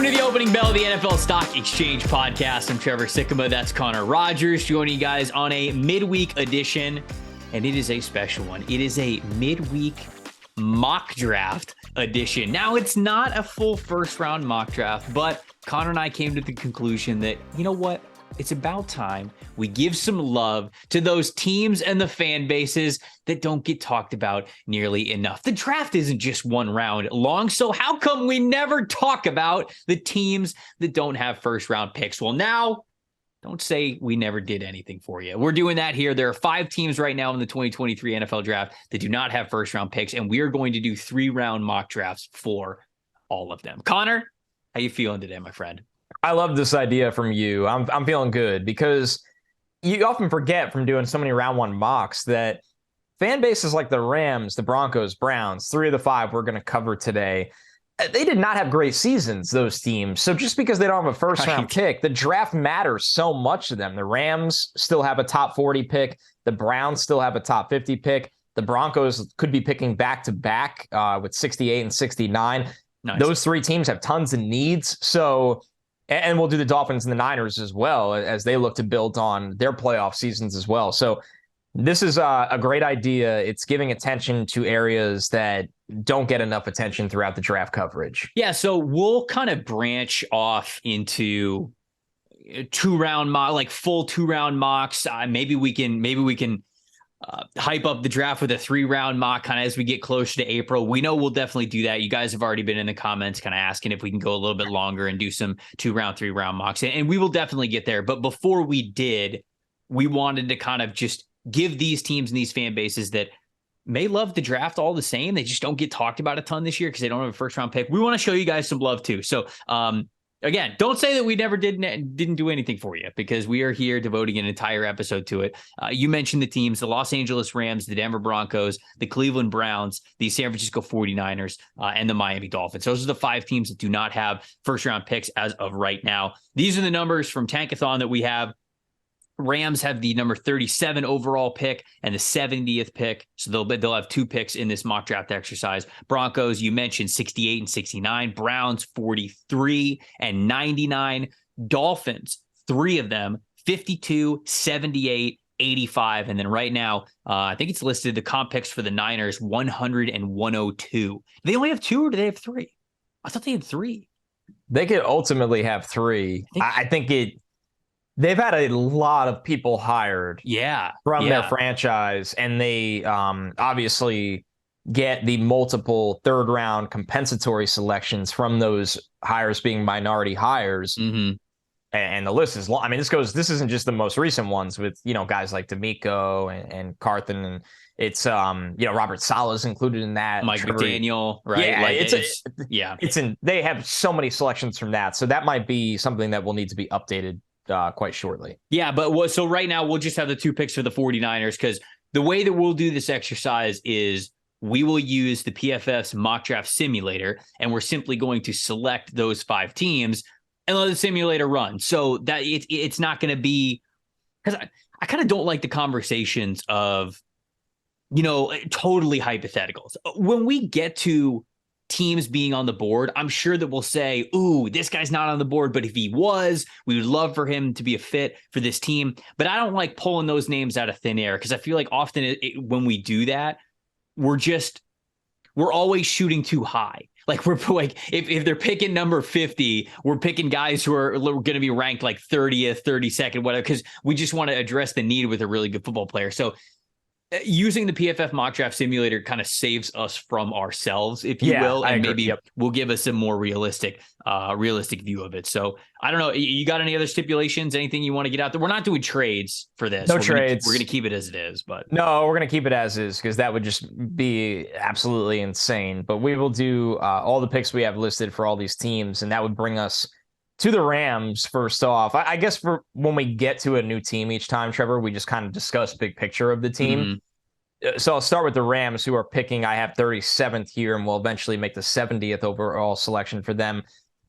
Welcome to the opening bell of the NFL Stock Exchange podcast. I'm Trevor Sikkema. That's Connor Rogers joining you guys on a midweek edition, and it is a special one. It is a midweek mock draft edition. Now, it's not a full first round mock draft, but Connor and I came to the conclusion that, you know what? It's about time we give some love to those teams and the fan bases that don't get talked about nearly enough. The draft isn't just one round long, so how come we never talk about the teams that don't have first round picks? Well, now, don't say we never did anything for you. We're doing that here. There are 5 teams right now in the 2023 NFL draft that do not have first round picks, and we are going to do 3-round mock drafts for all of them. Connor, how you feeling today, my friend? I love this idea from you. I'm feeling good because you often forget from doing so many round one mocks that fan bases like the Rams, the Broncos, Browns, 3 of the 5 we're going to cover today, they did not have great seasons, those teams. So just because they don't have a first round pick, the draft matters so much to them. The Rams still have a top 40 pick. The Browns still have a top 50 pick. The Broncos could be picking back to back with 68 and 69. Nice. Those 3 teams have tons of needs. So, and we'll do the Dolphins and the Niners as well as they look to build on their playoff seasons as well. So this is a great idea. It's giving attention to areas that don't get enough attention throughout the draft coverage. Yeah, so we'll kind of branch off into 2-round mock, like full 2-round mocks. Maybe we can hype up the draft with a 3-round mock kind of as we get closer to April. We know we'll definitely do that. You guys have already been in the comments kind of asking if we can go a little bit longer and do some 2-round, 3-round mocks. And we will definitely get there. But before we did, we wanted to kind of just give these teams and these fan bases that may love the draft all the same. They just don't get talked about a ton this year because they don't have a first round pick. We want to show you guys some love too. So, again, don't say that we never didn't do anything for you because we are here devoting an entire episode to it. You mentioned the teams, the Los Angeles Rams, the Denver Broncos, the Cleveland Browns, the San Francisco 49ers, and the Miami Dolphins. Those are the 5 teams that do not have first-round picks as of right now. These are the numbers from Tankathon that we have. Rams have the number 37 overall pick and the 70th pick. So they'll have 2 picks in this mock draft exercise. Broncos, you mentioned 68 and 69. Browns, 43 and 99. Dolphins, 3 of them, 52, 78, 85. And then right now, I think it's listed the comp picks for the Niners, 100 and 102. Do they only have 2 or do they have 3? I thought they had 3. They could ultimately have 3. I think they've had a lot of people hired from their franchise, and they obviously get the multiple 3rd-round compensatory selections from those hires being minority hires. Mm-hmm. And the list is long. I mean, this isn't just the most recent ones with, guys like D'Amico and Carthen, and it's, Robert Saleh's included in that. Mike McDaniel, right? Yeah, they have so many selections from that. So that might be something that will need to be updated quite shortly. Yeah, but so right now we'll just have the 2 picks for the 49ers because the way that we'll do this exercise is we will use the PFF's mock draft simulator, and we're simply going to select those 5 teams and let the simulator run. So that it's not going to be, because I kind of don't like the conversations of, totally hypotheticals. When we get to teams being on the board, I'm sure that we'll say, ooh, this guy's not on the board, but if he was, we would love for him to be a fit for this team. But I don't like pulling those names out of thin air because I feel like often when we do that, we're always shooting too high. Like we're like, if they're picking number 50, we're picking guys who are going to be ranked like 30th, 32nd, whatever, because we just want to address the need with a really good football player. So using the PFF mock draft simulator kind of saves us from ourselves, if you will, and maybe will give us a more realistic view of it. So I don't know. You got any other stipulations? Anything you want to get out there? We're not doing trades for this. No trades. We're going to keep it as it is. But no, we're going to keep it as is because that would just be absolutely insane. But we will do all the picks we have listed for all these teams, and that would bring us to the Rams first off. I guess for when we get to a new team each time, Trevor, we just kind of discuss big picture of the team. Mm-hmm. So I'll start with the Rams, who are picking. I have 37th here, and we'll eventually make the 70th overall selection for them.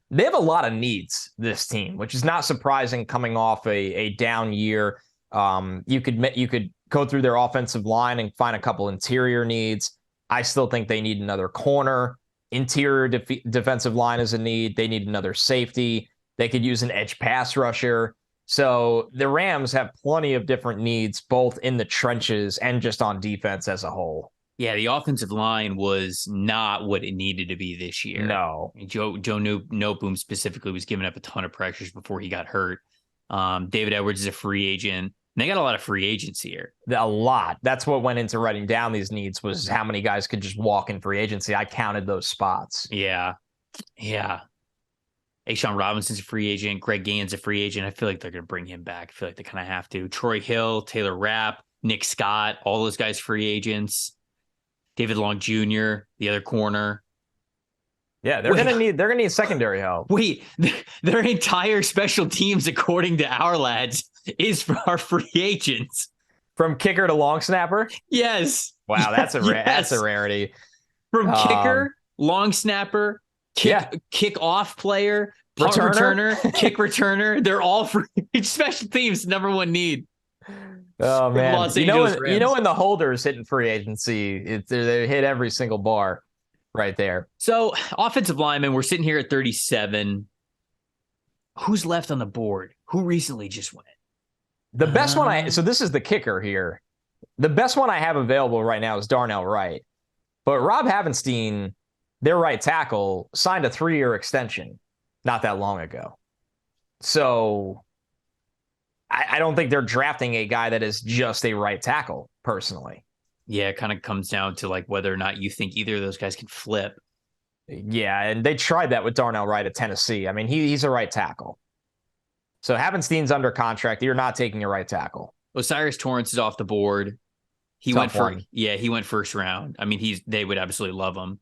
They have a lot of needs, this team, which is not surprising coming off a down year. You could go through their offensive line and find a couple interior needs. I still think they need another corner. Interior defensive line is a need. They need another safety. They could use an edge pass rusher. So the Rams have plenty of different needs, both in the trenches and just on defense as a whole. Yeah, the offensive line was not what it needed to be this year. No. Joe Noteboom specifically was giving up a ton of pressures before he got hurt. David Edwards is a free agent. And they got a lot of free agents here. A lot. That's what went into writing down these needs, was how many guys could just walk in free agency. I counted those spots. Yeah. Yeah. A'Shawn Robinson's a free agent. Greg Gaines a free agent. I feel like they're going to bring him back. I feel like they kind of have to. Troy Hill, Taylor Rapp, Nick Scott, all those guys free agents. David Long Jr., the other corner. Yeah, they're gonna need secondary help. Wait, their entire special teams, according to our lads, is for our free agents. From kicker to long snapper? Yes. Wow, that's a rarity. From kicker, long snapper, kick off player, punt returner, kick returner. They're all free special teams, number one need. Oh man, you know when the holders hitting free agency, they hit every single bar right there. So offensive lineman, we're sitting here at 37. Who's left on the board? Who recently just went? The best one so this is the kicker here. The best one I have available right now is Darnell Wright, but Rob Havenstein, their right tackle, signed a 3-year extension not that long ago. So I don't think they're drafting a guy that is just a right tackle, personally. Yeah, it kind of comes down to like whether or not you think either of those guys can flip. Yeah, and they tried that with Darnell Wright at Tennessee. I mean, he's a right tackle. So Havenstein's under contract. You're not taking a right tackle. Osiris Torrance is off the board. He went first round. I mean, they would absolutely love him.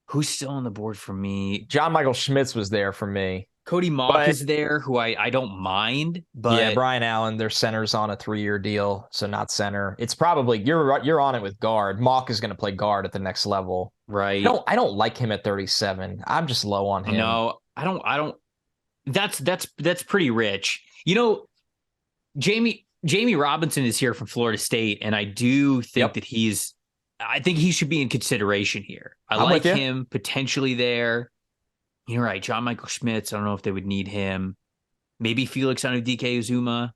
Who's still on the board for me? John Michael Schmitz was there for me. Cody Mock is there, who I don't mind, but yeah, Brian Allen, their center's on a 3-year deal, so not center. It's probably you're on it with guard. Mock is going to play guard at the next level, right? I don't like him at 37. I'm just low on him. No, I don't. That's pretty rich. You know, Jamie Robinson is here from Florida State, and I do think that I think he should be in consideration here. I like him potentially there. You're right. John Michael Schmitz. I don't know if they would need him. Maybe Felix Anudike Uzuma.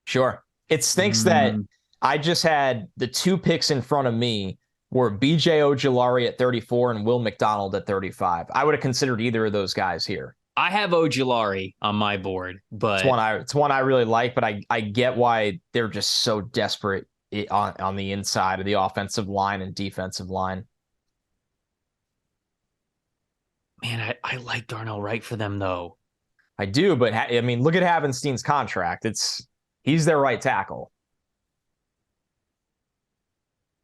Sure. It stinks that I just had the 2 picks in front of me were BJ Ojulari at 34 and Will McDonald at 35. I would have considered either of those guys here. I have Ojulari on my board, but it's one I really like, but I get why they're just so desperate on the inside of the offensive line and defensive line. Man, I like Darnell Wright for them, though. I do, but I mean, look at Havenstein's contract. He's their right tackle.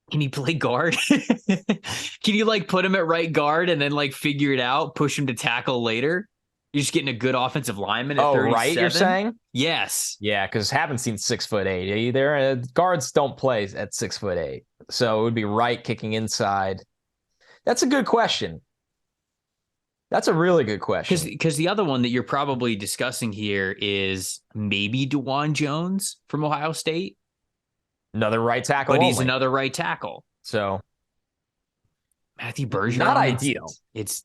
Can he play guard? Can you put him at right guard and then figure it out, push him to tackle later? You're just getting a good offensive lineman at 37? Right, you're saying? Yes. Yeah, because Havenstein's 6'8". Either guards don't play at 6'8", so it would be Wright kicking inside. That's a good question. That's a really good question. Because the other one that you're probably discussing here is maybe DeJuan Jones from Ohio State. Another right tackle. But he's another right tackle. So Matthew Bergeron. Not ideal. It's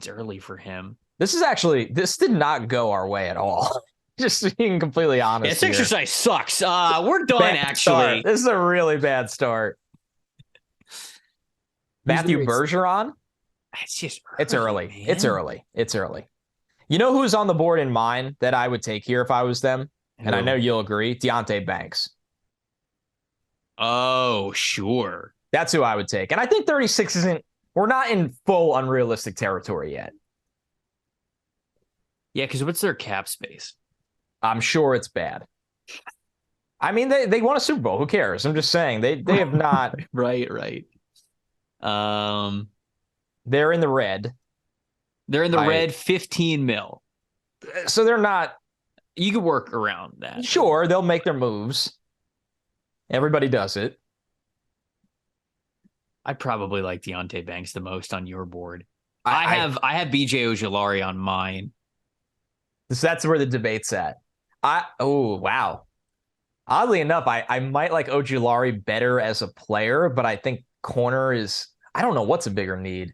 early for him. This did not go our way at all. Just being completely honest. This exercise sucks. We're done, actually. Start. This is a really bad start. Matthew Bergeron? It's just early, it's early. Man. It's early. You know who's on the board in mine that I would take here if I was them? And I know you'll agree. Deonte Banks. Oh, sure. That's who I would take. And I think 36 we're not in full unrealistic territory yet. Yeah, because what's their cap space? I'm sure it's bad. I mean, they won a Super Bowl. Who cares? I'm just saying they have not. Right. They're in the red. They're in the red, 15 mil. So they're not. You could work around that. Sure, they'll make their moves. Everybody does it. I probably like Deonte Banks the most on your board. I have BJ Ojulari on mine. That's where the debate's at. Wow. Oddly enough, I might like Ojulari better as a player, but I think corner is I don't know what's a bigger need.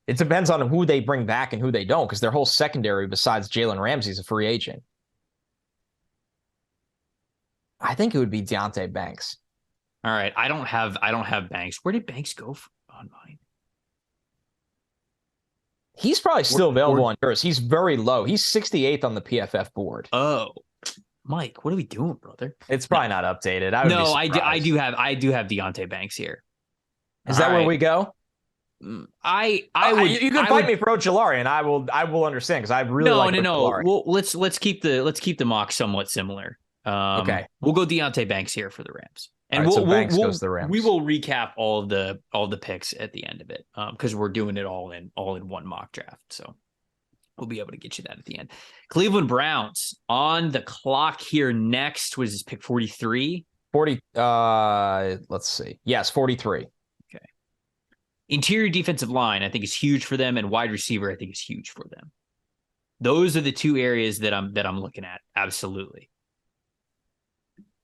It depends on who they bring back and who they don't, because their whole secondary besides Jalen Ramsey is a free agent. I think it would be Deonte Banks. All right. I don't have Banks. Where did Banks go on mine? He's probably still available on yours. He's very low. He's 68th on the PFF board. Oh, Mike, what are we doing, brother? It's probably not updated. I do have Deonte Banks here. Is that where we go? I would. You can fight me for Ojulari, and I will understand, because I really like Ojulari. Well, let's keep the mock somewhat similar. Okay, we'll go Deonte Banks here for the Rams, and right, Banks goes to the Rams. We will recap all the picks at the end of it, because we're doing it all in one mock draft. So we'll be able to get you that at the end. Cleveland Browns on the clock here next. Was this pick 43? 40. Let's see. Yes, 43. Okay. Interior defensive line, I think, is huge for them, and wide receiver, I think, is huge for them. Those are the two areas that I'm looking at. Absolutely.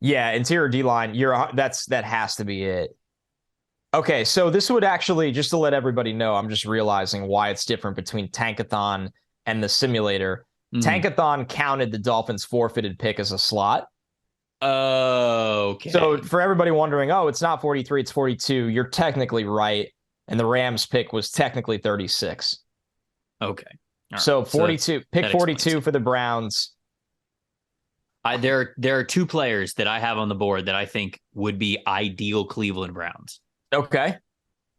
Yeah, interior D-line, that has to be it. Okay, so this would actually, just to let everybody know, I'm just realizing why it's different between Tankathon and the simulator. Tankathon counted the Dolphins' forfeited pick as a slot. Okay. So for everybody wondering, it's not 43, it's 42, you're technically right, and the Rams pick was technically 36. Okay. So 42, pick 42 for the Browns. There are two players that I have on the board that I think would be ideal Cleveland Browns. Okay.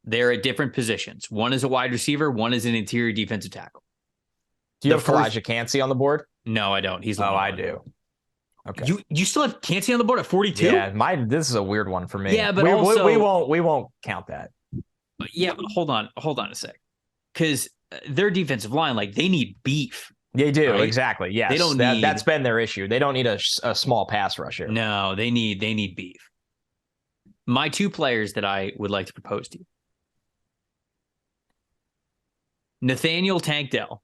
They're at different positions. One is a wide receiver. One is an interior defensive tackle. Do you have Elijah Cansey on the board? No, I don't. He's I do. Okay. You still have Cansey on the board at 42? Yeah, this is a weird one for me. Yeah, but we won't count that. Yeah, but hold on a sec. Because their defensive line, they need beef. They do, right? Exactly. Yes, that's been their issue. They don't need a small pass rusher. No, they need beef. My two players that I would like to propose to you: Nathaniel Tank Dell.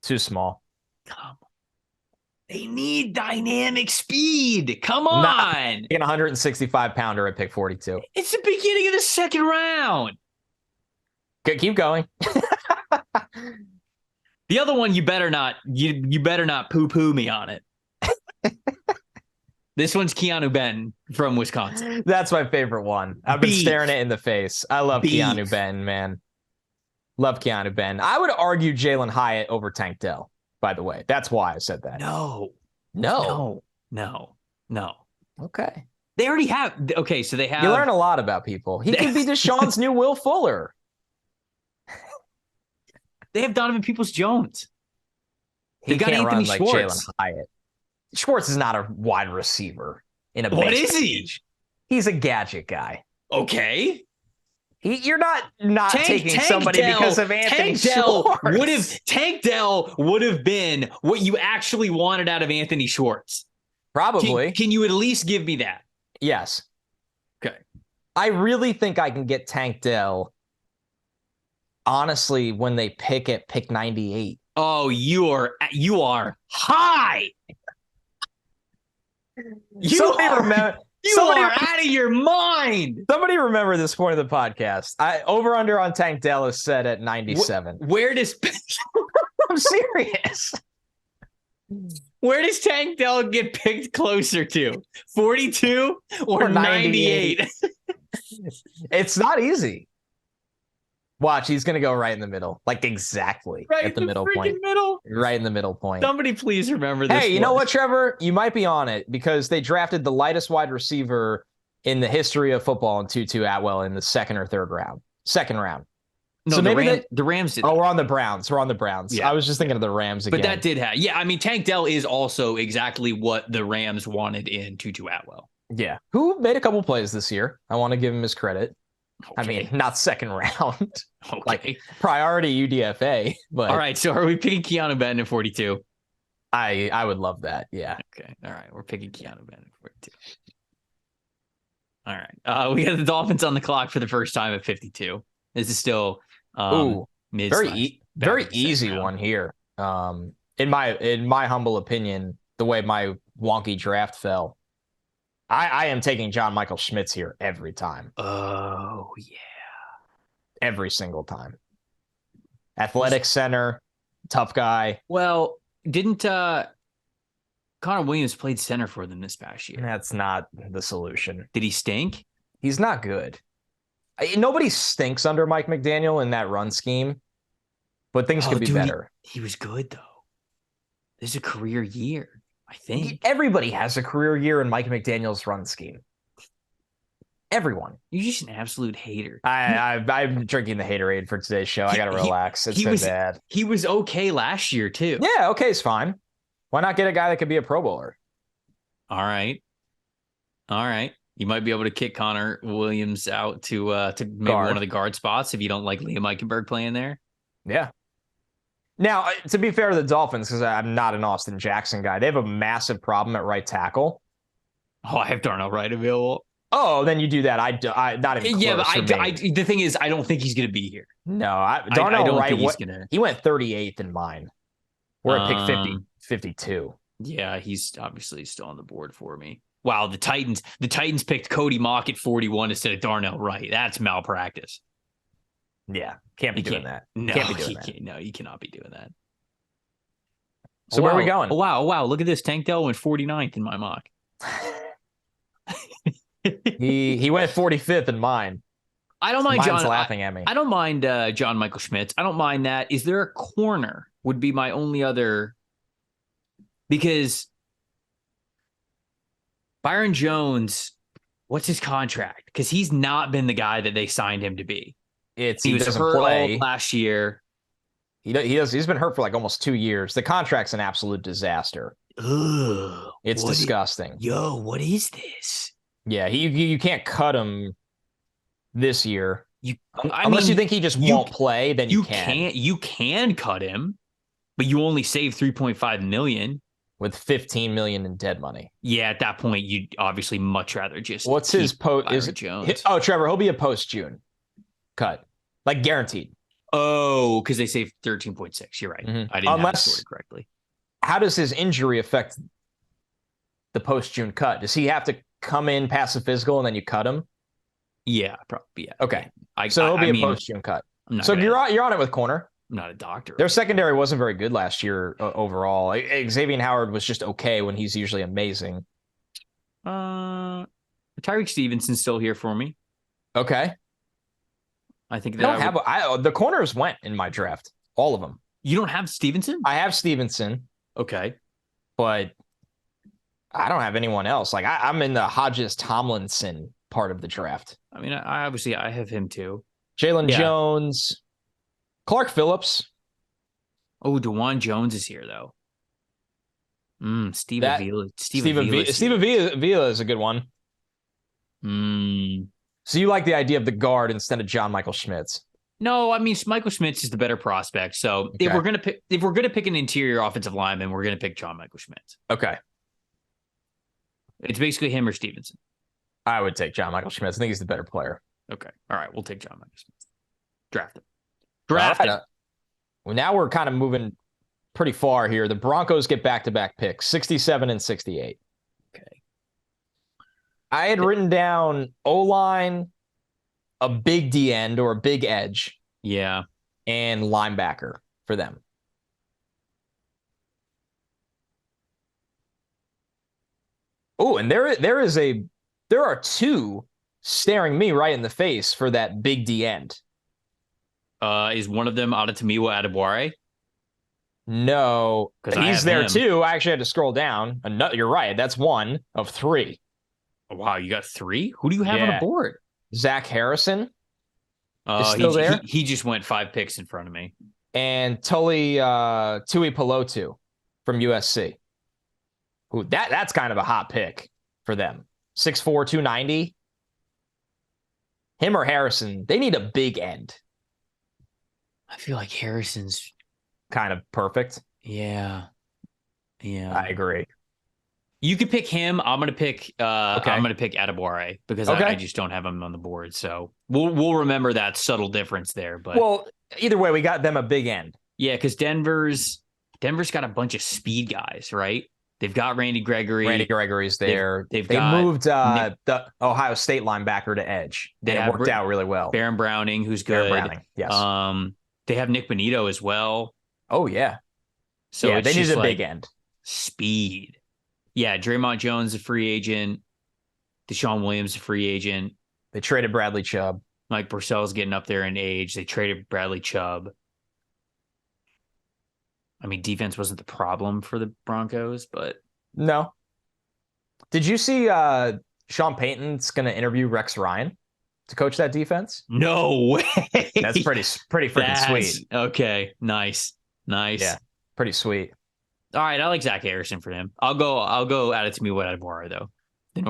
Too small. Come on. They need dynamic speed. Come on. An 165-pounder at pick 42. It's the beginning of the second round. Keep going. The other one, you better not poo-poo me on it. This one's Keanu Benton from Wisconsin. That's my favorite one. I've been staring it in the face. I love Keanu Benton, man. Love Keanu Benton. I would argue Jalen Hyatt over Tank Dell, by the way. That's why I said that. No. Okay. They already have. Okay, so they have. You learn a lot about people. He could be Deshaun's new Will Fuller. They have Donovan Peoples-Jones. He got Anthony Schwartz. Jalen Hyatt. Schwartz is not a wide receiver in a base. What is he? He's a gadget guy. Okay. You're not taking somebody because of Anthony Schwartz. Tank Dell would have been what you actually wanted out of Anthony Schwartz. Probably. Can you at least give me that? Yes. Okay. I really think I can get Tank Dell, honestly, when they pick at pick 98. Oh, you are high. You are out of your mind. Somebody remember this point of the podcast. Over under on Tank Dell is set at 97. Where does I'm serious. Where does Tank Dell get picked closer to? 42 or 98? It's not easy. Watch, he's going to go right in the middle. Exactly at the middle point. Right in the middle point. Somebody please remember this. Hey, you know what, Trevor? You might be on it, because they drafted the lightest wide receiver in the history of football in Tutu Atwell in the second or third round. Second round. No, so maybe the Rams did. Oh, we're on the Browns. Yeah. I was just thinking of the Rams again. But that did have. Yeah, I mean, Tank Dell is also exactly what the Rams wanted in Tutu Atwell. Yeah. Who made a couple plays this year. I want to give him his credit. Okay. I mean, not second round. Okay. Priority UDFA. But all right. So are we picking Keanu Benton at 42? I would love that. Yeah. Okay. All right. We're picking Keanu Benton at 42. All right. We got the Dolphins on the clock for the first time at 52. This is still very easy one here. In my humble opinion, the way my wonky draft fell, I am taking John Michael Schmitz here every time. Oh yeah. every single time. Athletic center, tough guy. Well, didn't Connor Williams played center for them this past year? That's not the solution. Did he stink? He's not good. Nobody stinks under Mike McDaniel in that run scheme, but things could be better. He was good, though. This is a career year, I think. Everybody has a career year in Mike McDaniel's run scheme. Everyone. You're just an absolute hater. I'm drinking the haterade for today's show. I got to relax. It's been bad. He was okay last year, too. Yeah, okay is fine. Why not get a guy that could be a Pro Bowler? All right. You might be able to kick Connor Williams out to maybe one of the guard spots if you don't like Liam Eichenberg playing there. Yeah. Now, to be fair to the Dolphins, because I'm not an Austin Jackson guy, they have a massive problem at right tackle. Oh, I have Darnell Wright available. Oh, then you do that. I not even close. Yeah, but the thing is, I don't think he's going to be here. No, Darnell Wright, he went 38th in mine. We're at pick 52. Yeah, he's obviously still on the board for me. Wow, the Titans picked Cody Mock at 41 instead of Darnell Wright. That's malpractice. Yeah, can't be doing that. No, can't be doing that. No, you cannot be doing that. So where are we going? Oh, wow. Look at this. Tank Dell went 49th in my mock. he went 45th in mine. I don't mind Mine's laughing at me. I don't mind John Michael Schmitz. I don't mind that. Is there a corner? Would be my only other, because Byron Jones, what's his contract? Because he's not been the guy that they signed him to be. He was hurt all last year. He's been hurt for like almost 2 years. The contract's an absolute disaster. Ugh, it's disgusting. What is this? Yeah, you can't cut him this year. Unless you think he just won't play, then you can. You can cut him, but you only save $3.5 million. With $15 million in dead money. Yeah, at that point, you'd obviously much rather just. What's his post? Is it Jones? Oh, Trevor, he'll be a post June cut, like guaranteed. Oh, because they saved 13.6. You're right. Mm-hmm. I didn't have it sorted correctly. How does his injury affect the post June cut? Does he have to come in, pass the physical, and then you cut him? Yeah, probably. Yeah. Okay. So he'll be a post June cut. So you're on it with corner. I'm not a doctor. Their secondary wasn't very good last year overall. Xavier Howard was just okay when he's usually amazing. Tyreek Stevenson's still here for me. Okay. I think that the corners went in my draft. All of them. You don't have Stevenson? I have Stevenson. Okay. But I don't have anyone else. Like I'm in the Hodges Tomlinson part of the draft. I mean, I obviously have him too. Jalen Jones. Clark Phillips. Oh, DeJuan Jones is here, though. Steve Avila. Steve Avila is a good one. So you like the idea of the guard instead of John Michael Schmitz? No, I mean Michael Schmitz is the better prospect. So if we're gonna pick an interior offensive lineman, we're gonna pick John Michael Schmitz. Okay. It's basically him or Stevenson. I would take John Michael Schmitz. I think he's the better player. Okay. All right, we'll take John Michael Schmitz. Draft him. Well, now we're kind of moving pretty far here. The Broncos get back-to-back picks, 67 and 68. Okay. I had written down O-line, a big D end or a big edge. Yeah. And linebacker for them. Oh, and there are two staring me right in the face for that big D end. Is one of them Adetomiwa Adebawore? No, he's there too. I actually had to scroll down. You're right. That's one of three. Oh, wow, you got three? Who do you have on the board? Zach Harrison is still there. He just went 5 picks in front of me. And Tui Pelotu from USC. Ooh, that's kind of a hot pick for them. 6'4", 290. Him or Harrison, they need a big end. I feel like Harrison's kind of perfect. Yeah. I agree. You could pick him. I'm gonna pick Adebawore because I just don't have him on the board. So we'll remember that subtle difference there. But either way, we got them a big end. Yeah, because Denver's got a bunch of speed guys, right? They've got Randy Gregory. Randy Gregory's there. They've they got moved the Ohio State linebacker to edge. And it worked out really well. Baron Browning, who's good. Baron Browning, yes. They have Nick Bonito as well. Oh, yeah. So yeah, it's they need just a big end. Speed. Yeah, Draymond Jones, a free agent. Deshaun Williams, a free agent. They traded Bradley Chubb. Mike Purcell's getting up there in age. They traded Bradley Chubb. I mean, defense wasn't the problem for the Broncos, but... No. Did you see Sean Payton's going to interview Rex Ryan to coach that defense? No way. That's pretty freaking sweet. Okay, nice. Yeah, pretty sweet. All right, I like Zach Harrison for him. I'll go add it to me what Adbora, though. The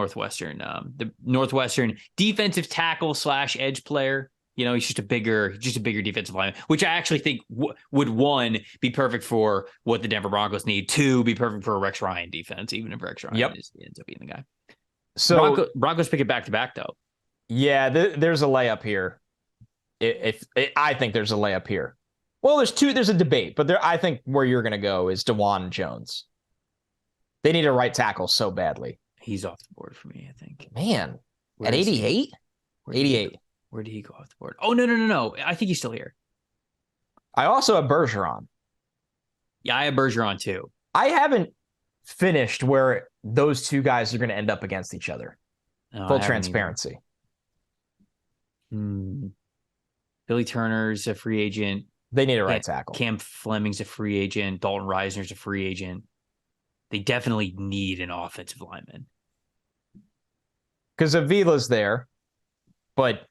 Northwestern defensive tackle / edge player. You know, he's just a bigger defensive lineman, which I actually think would, one, be perfect for what the Denver Broncos need. Two, be perfect for a Rex Ryan defense, even if Rex Ryan ends up being the guy. So Broncos pick it back-to-back, though. Yeah, there's a layup here. I think there's a layup here. Well, there's a debate, but I think where you're going to go is DeJuan Jones. They need a right tackle so badly. He's off the board for me, I think. Man, at 88? 88. Where did he go off the board? Oh, no. I think he's still here. I also have Bergeron. Yeah, I have Bergeron too. I haven't finished where those two guys are going to end up against each other. No, full transparency. Billy Turner's a free agent. They need a right tackle. Cam Fleming's a free agent. Dalton Reisner's a free agent. They definitely need an offensive lineman. Because Avila's there, but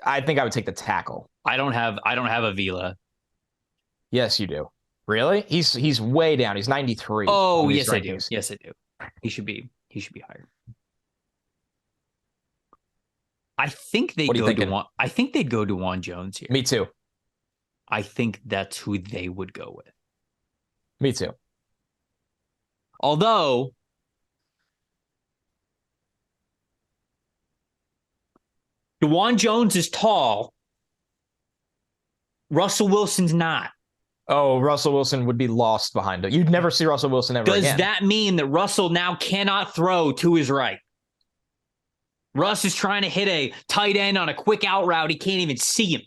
I think I would take the tackle. I don't have Avila. Yes, you do. Really? He's way down. He's 93. Oh, yes, I do. Yes, I do. He should be higher. I think they'd go DeJuan Jones here. Me too. I think that's who they would go with. Me too. Although DeJuan Jones is tall, Russell Wilson's not. Oh, Russell Wilson would be lost behind it. You'd never see Russell Wilson ever again. Does that mean that Russell now cannot throw to his right? Russ is trying to hit a tight end on a quick out route. He can't even see him.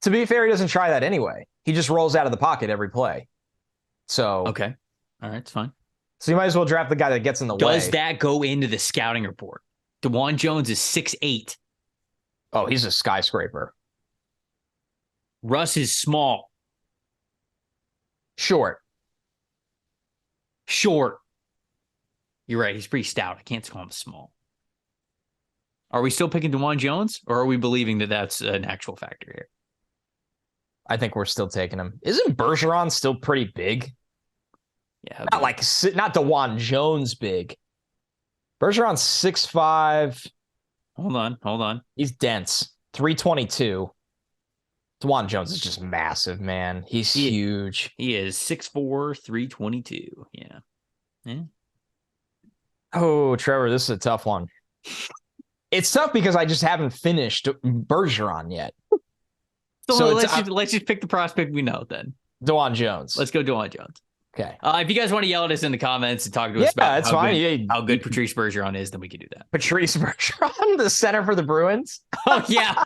To be fair, he doesn't try that anyway. He just rolls out of the pocket every play. So okay. All right, it's fine. So you might as well draft the guy that gets in the way. Does that go into the scouting report? DeJuan Jones is 6'8". Oh, he's a skyscraper. Russ is small. Short. You're right. He's pretty stout. I can't call him small. Are we still picking DeJuan Jones, or are we believing that that's an actual factor here? I think we're still taking him. Isn't Bergeron still pretty big? Yeah. Not DeJuan Jones big. Bergeron's 6'5". Hold on. He's dense. 322. DeJuan Jones is just massive, man. He's huge. He is 6'4", 322. Yeah. Oh, Trevor, this is a tough one. It's tough because I just haven't finished Bergeron yet. So let's just pick the prospect we know then. DeJuan Jones. Let's go DeJuan Jones. Okay. If you guys want to yell at us in the comments and talk to us about how good Yeah. Patrice Bergeron is, then we can do that. Patrice Bergeron, the center for the Bruins? Oh, yeah.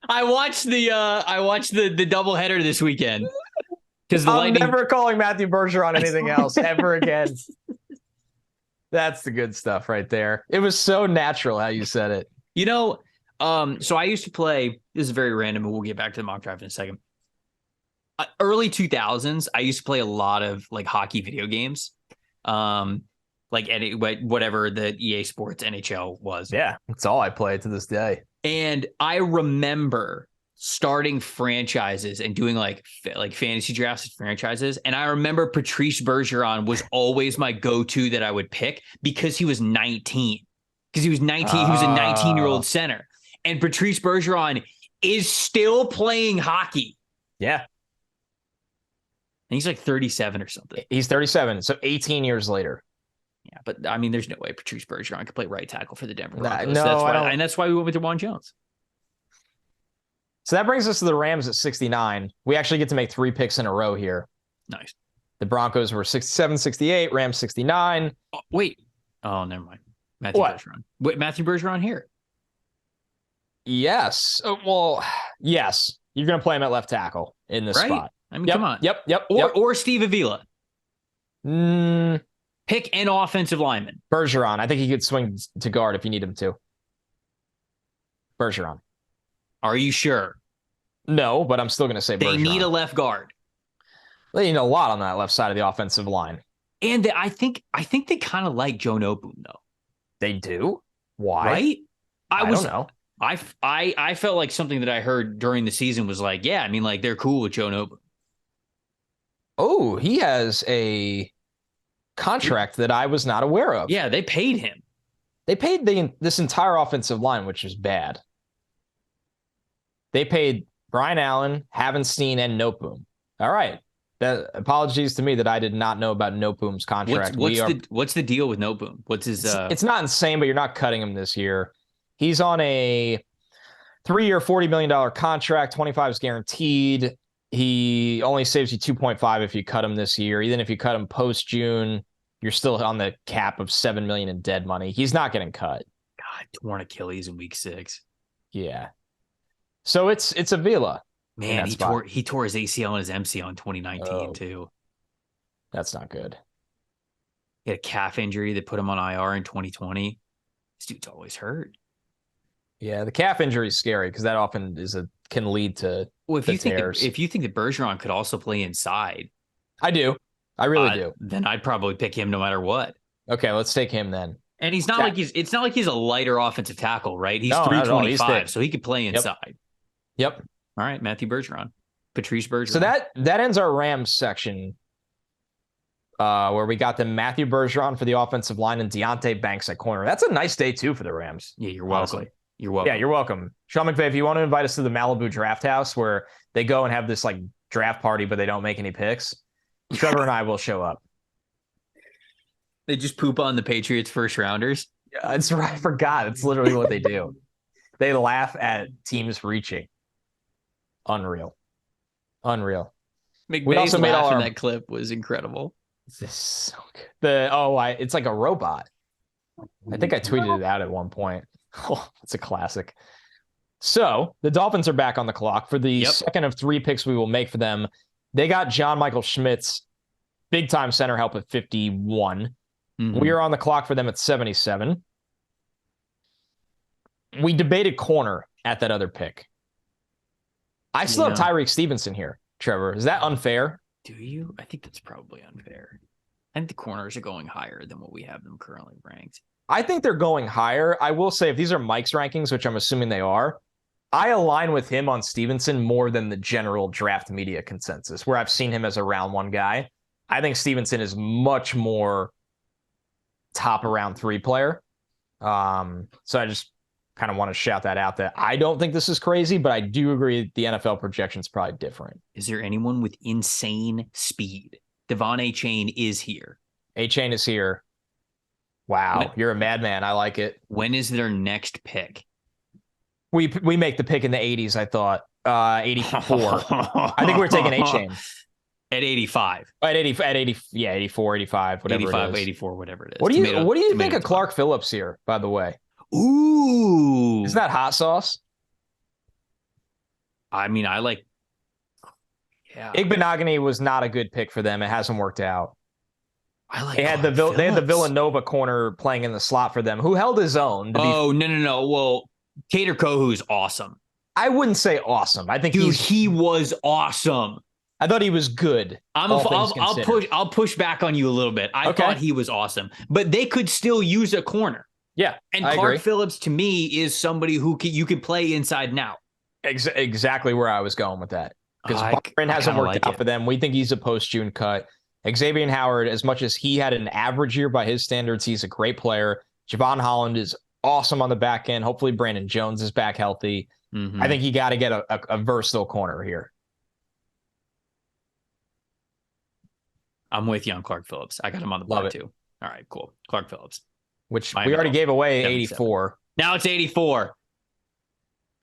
I watched the doubleheader this weekend. I'm never calling Matthew Bergeron anything else ever again. That's the good stuff right there. It was so natural how you said it. You know, so I used to play, this is very random, and we'll get back to the mock draft in a second. Early 2000s, I used to play a lot of like hockey video games. Like whatever the EA Sports NHL was. Yeah, that's all I play to this day. And I remember starting franchises and doing like fantasy drafts of franchises. And I remember Patrice Bergeron was always my go-to that I would pick because he was 19. Because he was 19, he was a 19-year-old center. And Patrice Bergeron is still playing hockey. Yeah. And he's like 37 or something. He's 37, so 18 years later. Yeah, but I mean, there's no way Patrice Bergeron could play right tackle for the Denver Broncos. That's why we went with DeJuan Jones. So that brings us to the Rams at 69. We actually get to make 3 picks in a row here. Nice. The Broncos were 67, 68, Rams 69. Oh, wait. Oh, never mind. Matthew Bergeron. Wait, Matthew Bergeron here. Yes. Well, yes. You're going to play him at left tackle in this spot. I mean, come on. Yep. Or Steve Avila. Mm, Pick an offensive lineman. Bergeron. I think he could swing to guard if you need him to. Bergeron. Are you sure? No, but I'm still going to say they Bergeron. Need a left guard. They need a lot on that left side of the offensive line. And I think they kind of like Joe Noteboom, though. They do? Why? Right? I don't know. I felt like something that I heard during the season was like, yeah, I mean, like they're cool with Joe Noteboom. Oh, he has a contract that I was not aware of. Yeah, they paid him. They paid this entire offensive line, which is bad. They paid Brian Allen, Havenstein, and Noteboom. All right. Apologies to me that I did not know about Noteboom's contract. What's the deal with Noteboom? What's his? It's not insane, but you're not cutting him this year. He's on a 3-year, $40 million contract. 25 is guaranteed. He only saves you 2.5 if you cut him this year. Even if you cut him post June, you're still on the cap of $7 million in dead money. He's not getting cut. God, torn Achilles in week 6. Yeah. So it's Avila. Man, he tore his ACL and his MCL in 2019 too. That's not good. He had a calf injury that put him on IR in 2020. This dude's always hurt. Yeah, the calf injury is scary because that often can lead to if you think that Bergeron could also play inside, I do. I really do. Then I'd probably pick him no matter what. Okay, let's take him then. And it's not like he's a lighter offensive tackle, right? He's 325, so he could play inside. Yep. All right, Matthew Bergeron. Patrice Bergeron. So that ends our Rams section, where we got the Matthew Bergeron for the offensive line and Deonte Banks at corner. That's a nice day, too, for the Rams. Yeah, you're welcome. Honestly. You're welcome. Yeah, you're welcome. Sean McVay, if you want to invite us to the Malibu Draft House where they go and have this like draft party, but they don't make any picks, Trevor and I will show up. They just poop on the Patriots' first rounders? Yeah, that's right. I forgot. It's literally what they do. They laugh at teams reaching. Unreal. We also made all that clip was incredible. This is so good. It's like a robot. I think I tweeted it out at one point. Oh, it's a classic. So the Dolphins are back on the clock for the second of 3 picks we will make for them. They got John Michael Schmitz, big time center help at 51. Mm-hmm. We are on the clock for them at 77. We debated corner at that other pick. I still have Tyreek Stevenson here, Trevor. Is that unfair? Do you? I think that's probably unfair. I think the corners are going higher than what we have them currently ranked. I think they're going higher. I will say if these are Mike's rankings, which I'm assuming they are, I align with him on Stevenson more than the general draft media consensus, where I've seen him as a round 1 guy. I think Stevenson is much more top of round 3 player. So I just kind of want to shout that out that I don't think this is crazy, but I do agree the NFL projection is probably different. Is there anyone with insane speed? Devon A-Chain is here. A-Chain is here. Wow, you're a madman. I like it. When is their next pick? We make the pick in the 80s, I thought. 84. I think we're taking A-Chain. At 85. At 80, yeah, 84, 85, whatever 85, it is. 84, whatever it is. What do you think of Clark Phillips here, by the way? Ooh. Isn't that hot sauce? I mean, I like... Yeah. Igbenogany was not a good pick for them. It hasn't worked out. I like. They had the Villanova corner playing in the slot for them, who held his own. No. Well, Kader Kohu's awesome. I wouldn't say awesome. I think he was awesome. I thought he was good. I'll push back on you a little bit. I thought he was awesome, but they could still use a corner. Yeah, and Clark Phillips to me is somebody who you can play inside now. Exactly where I was going with that, because Byron hasn't worked out for them. We think he's a post-June cut. Xavier Howard, as much as he had an average year by his standards, he's a great player. Javon Holland is awesome on the back end. Hopefully Brandon Jones is back healthy. Mm-hmm. I think you got to get a versatile corner here. I'm with you on Clark Phillips. I got him on the board too. All right, cool. Clark Phillips. Which we already gave away 84. Now it's 84.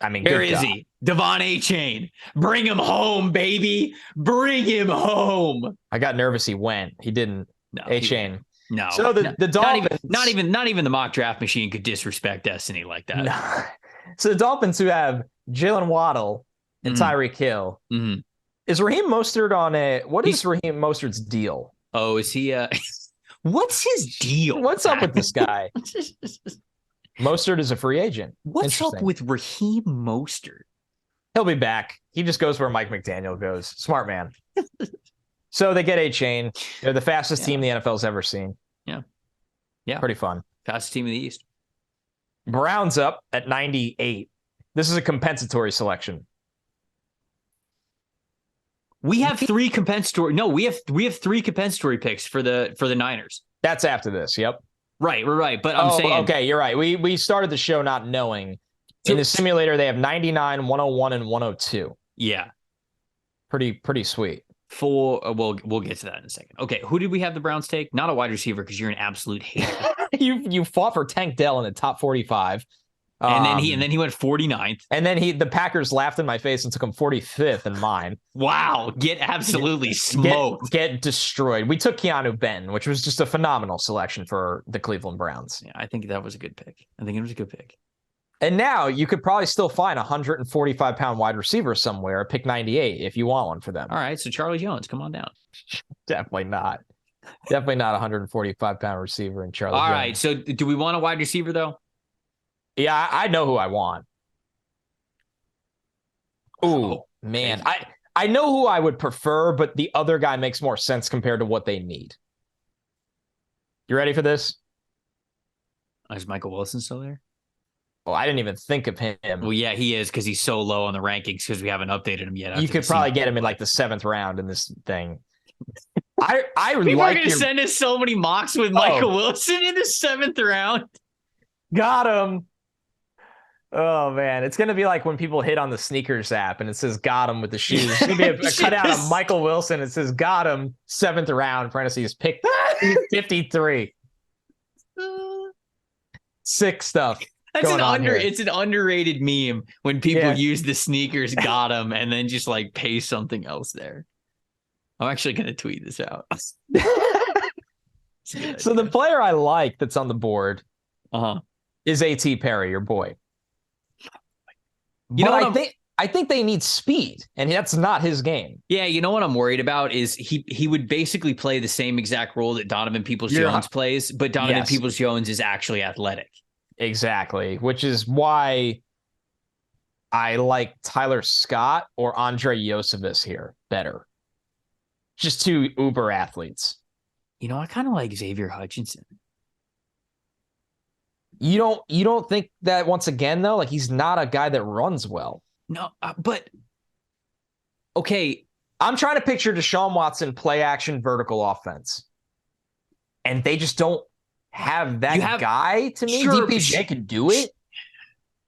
I mean, where is he? Devon A-Chain. Bring him home, baby. Bring him home. I got nervous he went. He didn't. No, A-Chain. No. So the Dolphins. Not even the mock draft machine could disrespect Destiny like that. No. So the Dolphins, who have Jalen Waddle and Tyreek Hill. Mm-hmm. Is Raheem Mostert on a... What is Raheem Mostert's deal? Oh, is he... What's his deal? What's up with this guy? Mostert is a free agent. What's up with Raheem Mostert? He'll be back. He just goes where Mike McDaniel goes. Smart man. So they get A-Chain. They're the fastest team the NFL's ever seen. Yeah. Pretty fun. Fastest team in the East. Browns up at 98. This is a compensatory selection. We have three compensatory. No, we have three compensatory picks for the Niners. That's after this. Yep. Right. But I'm saying. Okay, you're right. We started the show not knowing. In the simulator, they have 99, 101, and 102. Yeah. Pretty sweet. We'll get to that in a second. Okay, who did we have the Browns take? Not a wide receiver because you're an absolute hater. you fought for Tank Dell in the top 45. And then he went 49th. And then the Packers laughed in my face and took him 45th in mine. Wow, get absolutely smoked. Get destroyed. We took Keanu Benton, which was just a phenomenal selection for the Cleveland Browns. Yeah, I think that was a good pick. And now you could probably still find a 145-pound wide receiver somewhere at pick 98 if you want one for them. All right, so Charlie Jones, come on down. Definitely not. Definitely not a 145-pound receiver in Charlie Jones. All right, so do we want a wide receiver, though? Yeah, I know who I want. Ooh, man. I know who I would prefer, but the other guy makes more sense compared to what they need. You ready for this? Is Michael Wilson still there? Oh, I didn't even think of him. Well, yeah, he is because he's so low on the rankings because we haven't updated him yet. You could probably get him in like the 7th round in this thing. I People are going to send us so many mocks with Michael Wilson in the 7th round. Got him. Oh, man. It's going to be like when people hit on the sneakers app and it says got him with the shoes. It's going to be a cutout of Michael Wilson. It says got him, 7th round, parentheses, pick 53. Sick stuff. That's it's an underrated meme when people use the sneakers got him and then just like paste something else there. I'm actually going to tweet this out. So the player I like that's on the board is A.T. Perry, your boy. I think they need speed, and that's not his game. Yeah, you know what I'm worried about is he would basically play the same exact role that Donovan Peoples-Jones plays, but Donovan Peoples-Jones is actually athletic. Exactly, which is why I like Tyler Scott or Andre Yosevich here better. Just two uber athletes. You know, I kind of like Xavier Hutchinson. You don't think that once again though, like he's not a guy that runs well. No, but okay, I'm trying to picture Deshaun Watson play action vertical offense, and they just don't have that guy to me. Sure, DPJ can do it.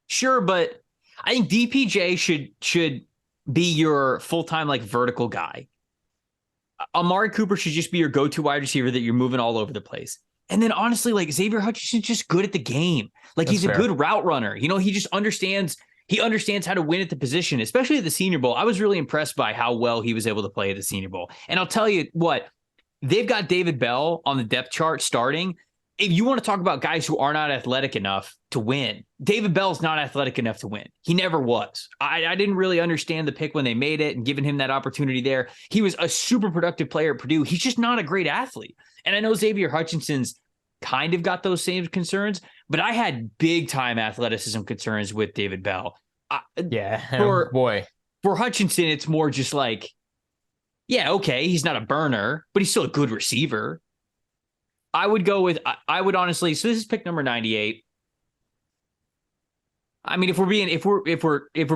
Sure, but I think DPJ should be your full-time like vertical guy. Amari Cooper should just be your go-to wide receiver that you're moving all over the place. And then honestly, like Xavier Hutchinson's just good at the game. Like he's a good route runner. You know, he just understands how to win at the position, especially at the Senior Bowl. I was really impressed by how well he was able to play at the Senior Bowl. And I'll tell you what, they've got David Bell on the depth chart starting. If you want to talk about guys who are not athletic enough to win, David Bell's not athletic enough to win. He never was. I didn't really understand the pick when they made it and giving him that opportunity there. He was a super productive player at Purdue. He's just not a great athlete. And I know Xavier Hutchinson's kind of got those same concerns, but I had big time athleticism concerns with David Bell. For Hutchinson, it's more just like, yeah, okay, he's not a burner, but he's still a good receiver. I would honestly, so this is pick number 98. I mean, if we're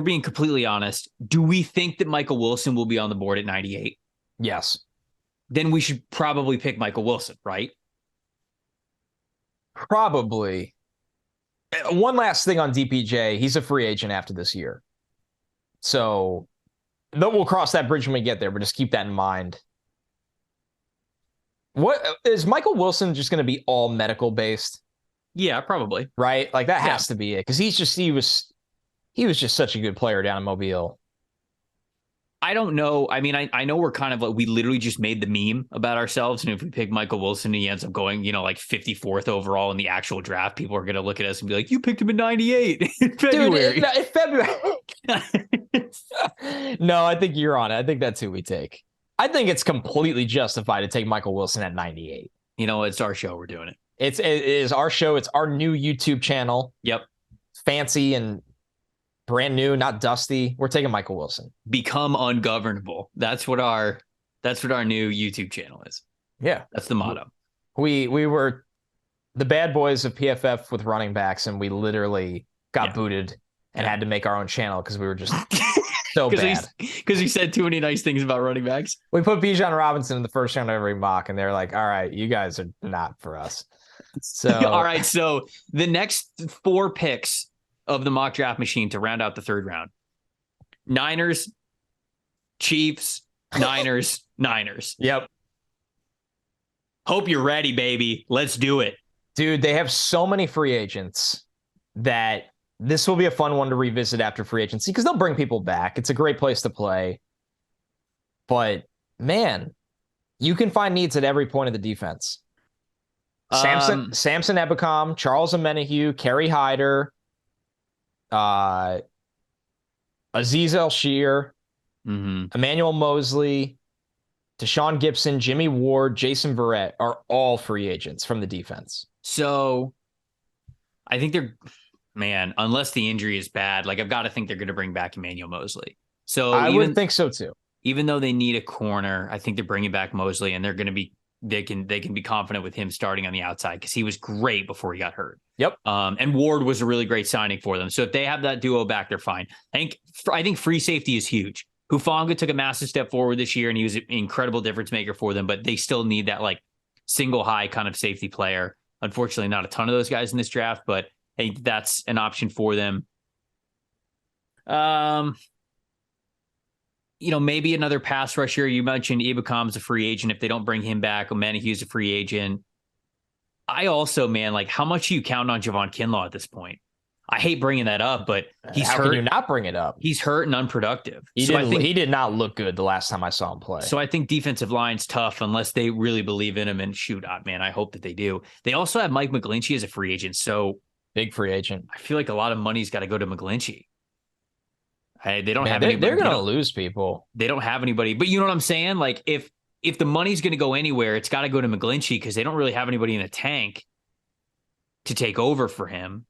being completely honest, do we think that Michael Wilson will be on the board at 98? Yes. Then we should probably pick Michael Wilson, right? Probably. One last thing on DPJ. He's a free agent after this year. So we'll cross that bridge when we get there, but just keep that in mind. What is Michael Wilson just going to be all medical based? Yeah, probably. Right? Like that has to be it. Because he's He was just such a good player down in Mobile. I don't know. I mean, I know we're kind of like, we literally just made the meme about ourselves. And if we pick Michael Wilson and he ends up going, like 54th overall in the actual draft, people are going to look at us and be like, you picked him in 98 in February. Dude, in February. No, I think you're on it. I think that's who we take. I think it's completely justified to take Michael Wilson at 98. It's our show. We're doing it. It is our show. It's our new YouTube channel. Yep. Fancy and brand new, not dusty. We're taking Michael Wilson. Become ungovernable. That's what our new YouTube channel is. Yeah. That's the motto. We were the bad boys of PFF with running backs, and we literally got booted and had to make our own channel because we were just so bad. Because we said too many nice things about running backs. We put Bijan Robinson in the first round of every mock, and they're like, all right, you guys are not for us. So all right. So the next 4 picks of the mock draft machine to round out the 3rd round: Niners, Chiefs, Niners, Niners. Yep. Hope you're ready, baby. Let's do it. Dude, they have so many free agents that this will be a fun one to revisit after free agency because they'll bring people back. It's a great place to play. But, man, you can find needs at every point of the defense. Samson Ebukam, Charles Omenihu, Kerry Hyder, Aziz El-Shir, Emmanuel Mosley, Deshaun Gibson, Jimmy Ward, Jason Verrett are all free agents from the defense. So I think unless the injury is bad, like I've got to think they're going to bring back Emmanuel Mosley. So I would think so too. Even though they need a corner, I think they're bringing back Mosley, and they're going to be they can be confident with him starting on the outside because he was great before he got hurt. Yep. And Ward was a really great signing for them. So if they have that duo back, they're fine. I think free safety is huge. Hufanga took a massive step forward this year, and he was an incredible difference maker for them, but they still need that like single high kind of safety player. Unfortunately, not a ton of those guys in this draft, but hey, that's an option for them. Maybe another pass rusher. You mentioned Ebukam's a free agent. If they don't bring him back, Omenihu's a free agent. I also, man, like how much are you counting on Javon Kinlaw at this point? I hate bringing that up, but he's hurt. How can you not bring it up? He's hurt and unproductive. He did not look good the last time I saw him play. So I think defensive line's tough unless they really believe in him. And shoot, man, I hope that they do. They also have Mike McGlinchey as a free agent. So big free agent. I feel like a lot of money's got to go to McGlinchey. They don't have anybody. They're going to lose people. They don't have anybody. But you know what I'm saying? Like if the money's going to go anywhere, it's got to go to McGlinchey because they don't really have anybody in the tank to take over for him.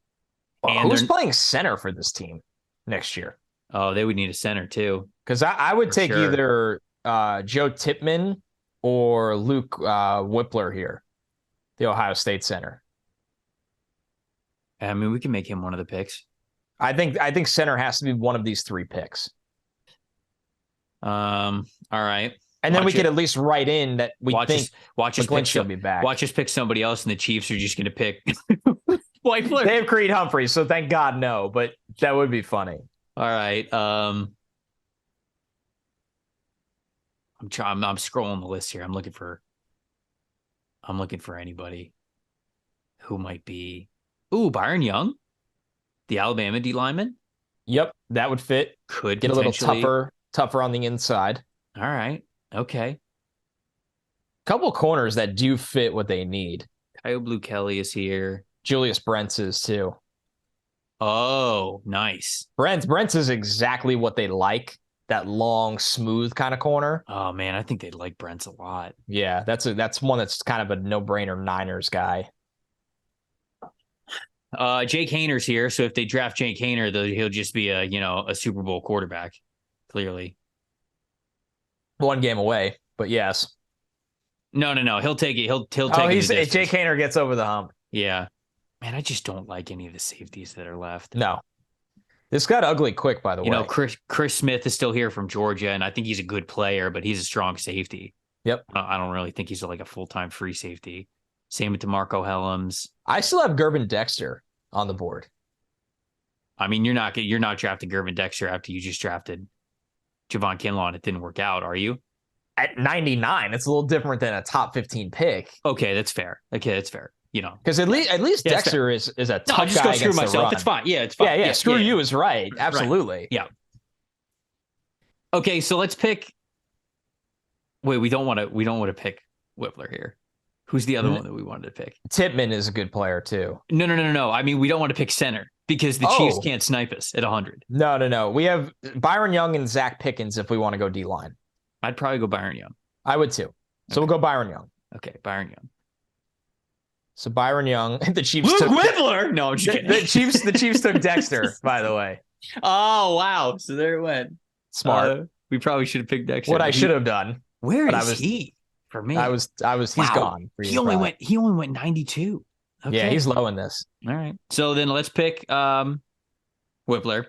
And who's playing center for this team next year? Oh, they would need a center too. Because I would take either Joe Tippmann or Luke Whippler here, the Ohio State center. I mean, we can make him one of the picks. I think center has to be one of these 3 picks. All right. And then we could at least write in that we think McGlinchey will be back. Watch us pick somebody else, and the Chiefs are just going to pick Whitefler. They have Creed Humphrey, so thank God no, but that would be funny. All right. I'm scrolling the list here. I'm looking for anybody who might be. Ooh, Byron Young, the Alabama D lineman. Yep, that would fit. Could get a little tougher on the inside. All right. Okay. Couple corners that do fit what they need. Kyle Blue Kelly is here. Julius Brents is too. Oh, nice. Brents is exactly what they like. That long, smooth kind of corner. Oh man, I think they'd like Brents a lot. Yeah, that's one that's kind of a no-brainer Niners guy. Jake Hayner's here, so if they draft Jake Hayner, he'll just be a Super Bowl quarterback. Clearly, 1 game away, but yes. No. He'll take it. He'll take it. Jake Hayner gets over the hump. Yeah. Man, I just don't like any of the safeties that are left. No. This got ugly quick, by the way. Chris Smith is still here from Georgia, and I think he's a good player, but he's a strong safety. Yep. I don't really think he's like a full-time free safety. Same with DeMarco Helms. I still have Gervin Dexter on the board. I mean, you're not drafting Gervin Dexter after you just drafted Javon Kinlaw and it didn't work out, are you? At 99, it's a little different than a top 15 pick. Okay, that's fair. Because at least Yeah, Dexter is a tough No, I just guy go screw against the myself. run. It's fine. Yeah, it's fine. Yeah. Screw you is right. Absolutely. Right. Yeah. Okay, so let's pick. Wait, we don't want to pick Whippler here. Who's the other one that we wanted to pick? Titman is a good player too. No. I mean, we don't want to pick center because the Chiefs can't snipe us at 100. No. We have Byron Young and Zach Pickens if we want to go D-line. I'd probably go Byron Young. I would too. So we'll go Byron Young. Okay, Byron Young. So Byron Young, the Chiefs Luke took Whippler. No, I'm just kidding. The Chiefs took Dexter, by the way. Oh wow! So there it went. Smart. We probably should have picked Dexter. What I should have done. Where is he? For me, he's gone. He only went 92. Okay. Yeah, he's low in this. All right. So then let's pick Whippler.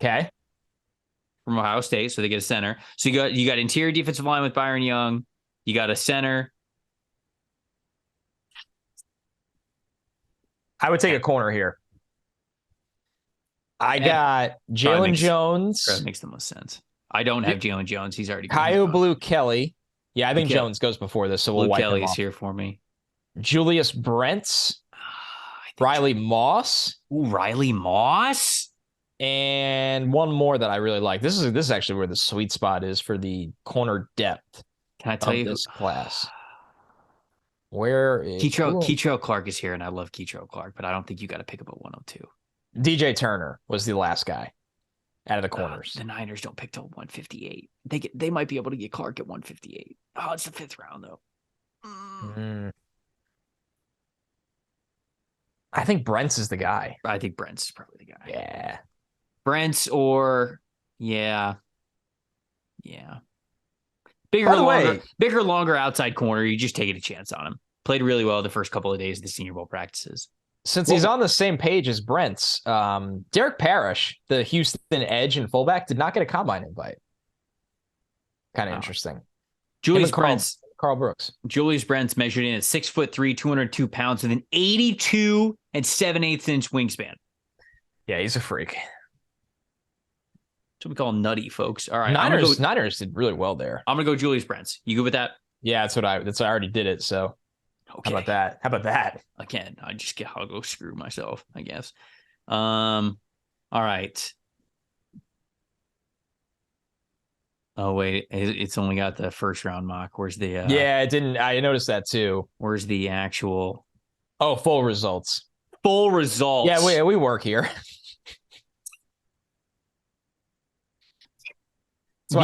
Okay. From Ohio State, so they get a center. So you got interior defensive line with Byron Young. You got a center. I would take a corner here. I got Jalen Jones. That makes the most sense. I don't have Jalen Jones. He's already Kyle Blue Kelly. Yeah, I think Jones goes before this, so we'll wipe him off. Kelly's here for me. Julius Brents. Riley Moss. Ooh, Riley Moss. And one more that I really like. This is actually where the sweet spot is for the corner depth. Can I tell you this class? Where is Keitrell Clark is here, and I love Keitrell Clark, but I don't think you got to pick up at 102. DJ Turner was the last guy out of the corners. The Niners don't pick till 158. They might be able to get Clark at 158. Oh, it's the 5th round though. I think Brents is the guy. I think Brents is probably the guy. Yeah. Brents or yeah. Bigger, longer outside corner. You just taking a chance on him. Played really well the first couple of days of the Senior Bowl practices. Since he's on the same page as Brents, Derek Parrish, the Houston edge and fullback, did not get a combine invite. Kind of interesting. Julius Brents. Carl Brooks. Julius Brents measured in at 6'3", 202 pounds with an 82 7/8 inch wingspan. Yeah, he's a freak. That's what we call nutty, folks. All right. Niners did really well there. I'm going to go Julius Brents. You good with that? Yeah, I already did it. So okay. How about that? I'll go screw myself, I guess. All right. Oh, wait. It's only got the first round mock. Where's the... yeah, it didn't. I noticed that too. Where's the actual... Oh, full results. Full results. Yeah, we work here. So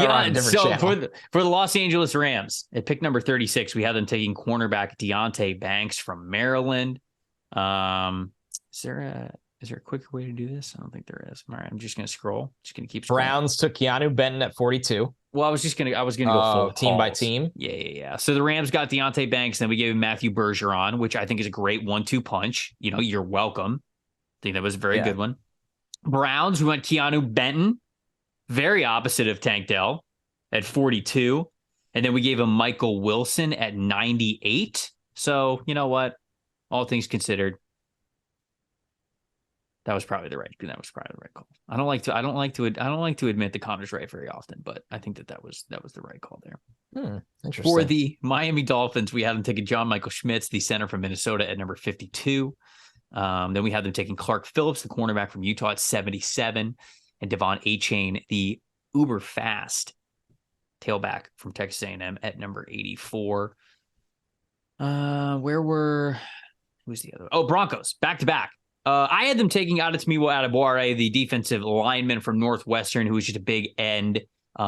for the Los Angeles Rams, at pick number 36, we have them taking cornerback Deonte Banks from Maryland. Is there a quicker way to do this? I don't think there is. All right, I'm just going to scroll. Just going to keep scrolling. Browns took Keanu Benton at 42. Well, I was going to go full team by team. Yeah. So the Rams got Deonte Banks, then we gave him Matthew Bergeron, which I think is a great 1-2 punch. You're welcome. I think that was a very good one. Browns, we went Keanu Benton. Very opposite of Tank Dell at 42. And then we gave him Michael Wilson at 98. So, you know what? All things considered, that was probably the right call. I don't like to admit that Connor's right very often, but I think that was the right call there. Interesting. For the Miami Dolphins, we had them taking John Michael Schmitz, the center from Minnesota, at number 52. Then we had them taking Clark Phillips, the cornerback from Utah, at 77. And Devon Achane, the uber fast tailback from Texas A&M, at number 84. Who's the other? Oh, Broncos, back to back. I had them taking Adetomiwa Adebawore, the defensive lineman from Northwestern, who was just a big end.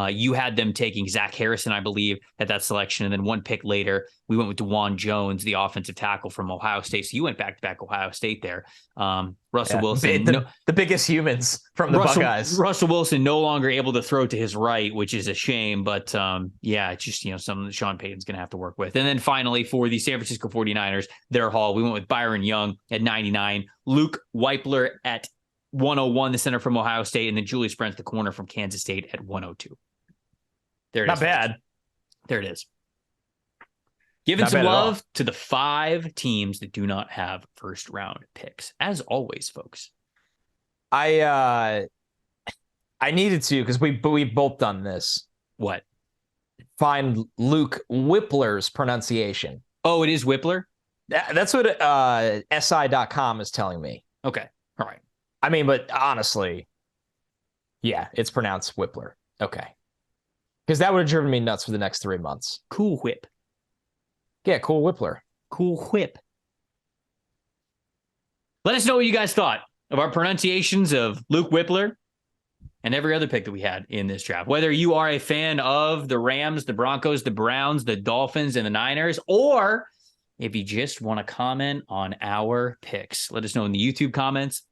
You had them taking Zach Harrison, I believe, at that selection. And then one pick later, we went with DeJuan Jones, the offensive tackle from Ohio State. So you went back-to-back Ohio State there. Russell Wilson. The biggest humans from the Buckeyes. Russell Wilson no longer able to throw to his right, which is a shame. But, it's just, something that Sean Payton's going to have to work with. And then finally, for the San Francisco 49ers, their haul, we went with Byron Young at 99, Luke Whippler at 101, the center from Ohio State, and then Julius Brents, the corner from Kansas State, at 102. There it is. Not bad. There it is. Giving some love to the 5 teams that do not have first round picks. As always, folks. I needed to, because we've both done this. What? Find Luke Whippler's pronunciation. Oh, it is Whippler? That's what SI.com is telling me. Okay. All right. I mean, but honestly, yeah, it's pronounced Whippler. Okay. Because that would have driven me nuts for the next 3 months. Cool Whip. Yeah, cool Whippler. Cool Whip. Let us know what you guys thought of our pronunciations of Luke Whippler and every other pick that we had in this draft. Whether you are a fan of the Rams, the Broncos, the Browns, the Dolphins, and the Niners, or if you just want to comment on our picks, let us know in the YouTube comments.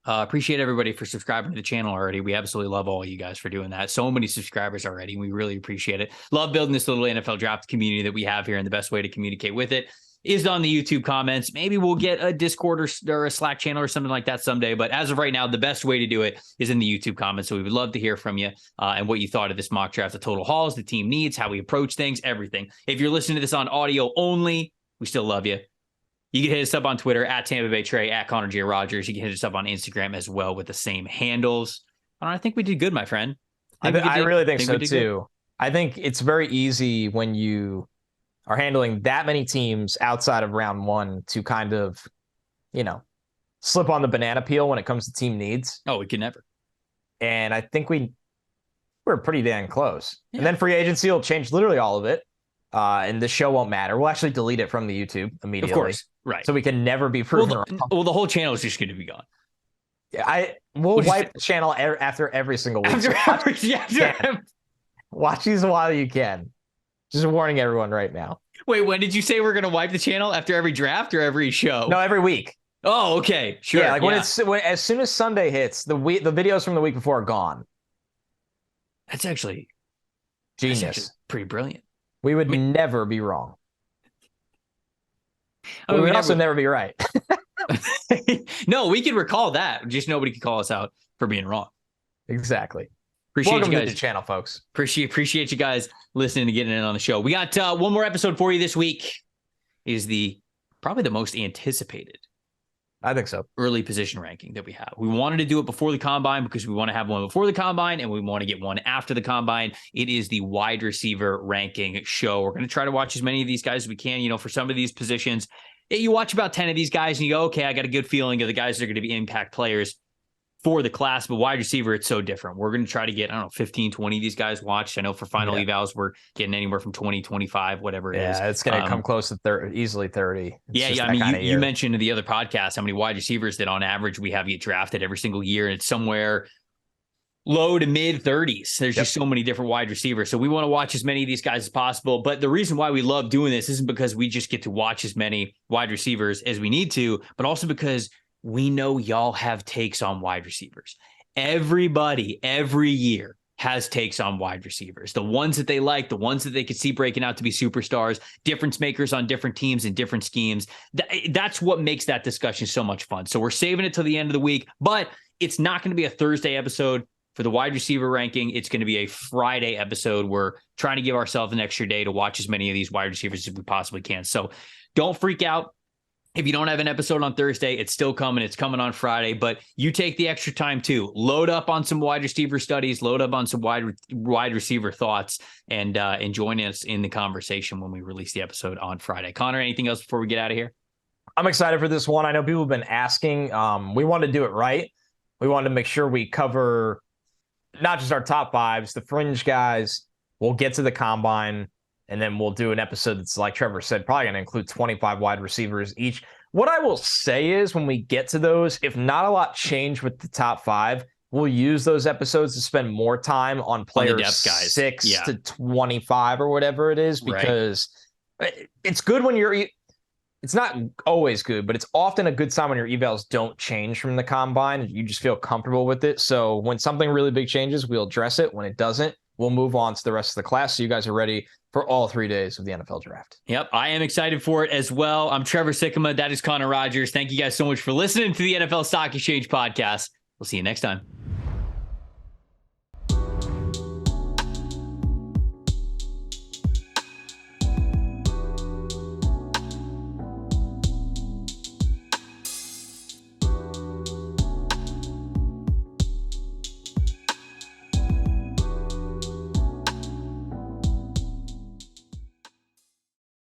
Appreciate everybody for subscribing to the channel already. We absolutely love all you guys for doing that. So many subscribers already. We really appreciate it. Love building this little NFL draft community that we have here, and the best way to communicate with it is on the YouTube comments. Maybe we'll get a Discord or a Slack channel or something like that someday. But as of right now, the best way to do it is in the YouTube comments. So we would love to hear from you and what you thought of this mock draft, the total hauls, the team needs, how we approach things, everything. If you're listening to this on audio only, we still love you. You can hit us up on Twitter at Tampa Bay Trey, at Connor J. Rogers. You can hit us up on Instagram as well with the same handles. I think we did good, my friend. I really think so too. Good. I think it's very easy when you are handling that many teams outside of round one to kind of, slip on the banana peel when it comes to team needs. Oh, we can never. And I think we're pretty damn close. Yeah. And then free agency will change literally all of it. And the show won't matter. We'll actually delete it from the YouTube immediately. Of course. Right. So we can never be proven wrong. Well, the whole channel is just going to be gone. We'll wipe the channel after every single week. Watch these while you can. Just warning everyone right now. Wait, when did you say we're going to wipe the channel? After every draft or every show? No, every week. Oh, okay. Sure. Yeah, when as soon as Sunday hits, the videos from the week before are gone. That's actually genius. That's actually pretty brilliant. We would never be wrong. We would also never be right. No, we can recall that. Just nobody can call us out for being wrong. Exactly. Welcome you guys to the channel, folks. Appreciate you guys listening and getting in on the show. We got one more episode for you this week. Is probably the most anticipated. I think so. Early position ranking that we have. We wanted to do it before the combine because we want to have one before the combine and we want to get one after the combine. It is the wide receiver ranking show. We're going to try to watch as many of these guys as we can. For some of these positions, you watch about 10 of these guys and you go, okay, I got a good feeling of the guys that are going to be impact players for the class, but wide receiver, it's so different. We're going to try to get, 15, 20 of these guys watched. I know for final evals, we're getting anywhere from 20, 25, whatever it is. Yeah, it's going to come close to easily 30. I mean, you mentioned in the other podcast how many wide receivers that on average we have get drafted every single year, and it's somewhere low to mid 30s. There's just so many different wide receivers. So we want to watch as many of these guys as possible. But the reason why we love doing this isn't because we just get to watch as many wide receivers as we need to, but also because we know y'all have takes on wide receivers. Everybody, every year, has takes on wide receivers. The ones that they like, the ones that they could see breaking out to be superstars, difference makers on different teams and different schemes. That's what makes that discussion so much fun. So we're saving it till the end of the week, but it's not going to be a Thursday episode for the wide receiver ranking. It's going to be a Friday episode. We're trying to give ourselves an extra day to watch as many of these wide receivers as we possibly can. So don't freak out. If you don't have an episode on Thursday, it's still coming. It's coming on Friday, but you take the extra time too. Load up on some wide receiver studies, load up on some wide receiver thoughts, and join us in the conversation when we release the episode on Friday. Connor, anything else before we get out of here? I'm excited for this one. I know people have been asking. We wanted to do it right. We wanted to make sure we cover not just our top fives, the fringe guys. We'll get to the combine. And then we'll do an episode that's, like Trevor said, probably going to include 25 wide receivers each. What I will say is when we get to those, if not a lot changed with the top five, we'll use those episodes to spend more time on players 6 to 25 or whatever it is, because it's good when it's not always good, but it's often a good sign when your evals don't change from the combine. You just feel comfortable with it. So when something really big changes, we'll address it. When it doesn't, we'll move on to the rest of the class. So you guys are ready for all 3 days of the NFL draft. Yep, I am excited for it as well. I'm Trevor Sikkema. That is Connor Rogers. Thank you guys so much for listening to the NFL Stock Exchange podcast. We'll see you next time.